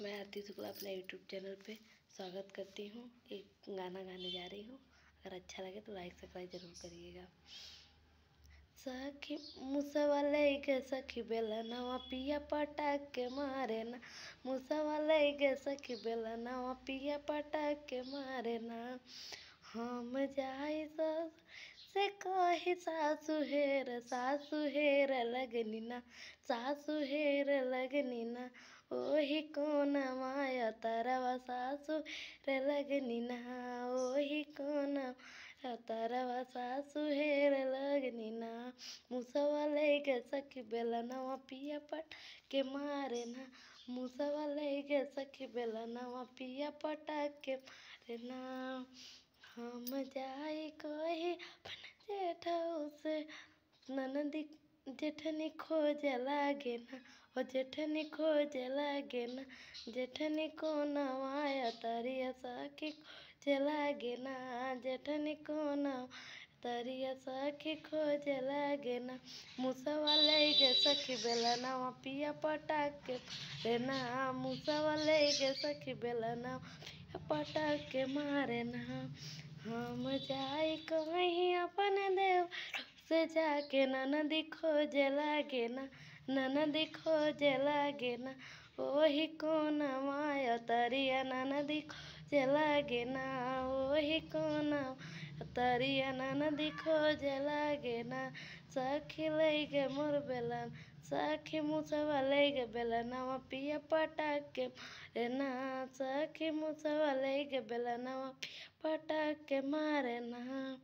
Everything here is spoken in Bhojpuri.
मैं आरती शुक्ला अपने यूट्यूब चैनल पे स्वागत करती हूँ। एक गाना गाने जा रही हूँ। अगर अच्छा लगे तो लाइक सब्सक्राइब जरूर करिएगा। सखी मुसवा लैके सखी बेलनवा पिया पटाक के मारे ना, मुसवा लैके सखी बेलनवा पिया पटाक के मारे ना। हम जाई से कही सासु हेर लगनी ना, सासु हेर लगनी ना। ओही कोन माया तरवा सासु रे लगनी ना, ओही कोन तरवा सासु हेर लगनी ना। मुसवा लैके सखी बेलनवा पिया पट के मारे ना, मुसवा लैके सखी बेलनवा पिया पटाक के मारे ना। हम जाई कही अपन जेठऊ से ननदी जेठनी खोजे लागे ना, ओ जेठनी खोजे लागे ना। जेठनी को नवाया तरिया सखी खोजे लागे ना, जेठनी को नवाया तरिया सखी खोजे लागे ना। मुसवा लैके सखी बेलनवा पिया पटाक के मारे ना, मुसवा लैके सखी बेलनवा पिया पटाक के मारे ना। हम जाई कहीं अपन देव से जाके ननदी खोजे लागे ना, ननदी खोजे लागे ना। ओही कोन माया तरिया ननदी खोजे लागे ना, ओही कोन तरिया ननदी खोजे लागे ना। सखी लैके मोर बेलन सखी मुसवा लैके बेलनवा पिया पटाक के मारे ना, सखी मुसवा लैके बेलनवा पिया पटाक के मारे ना।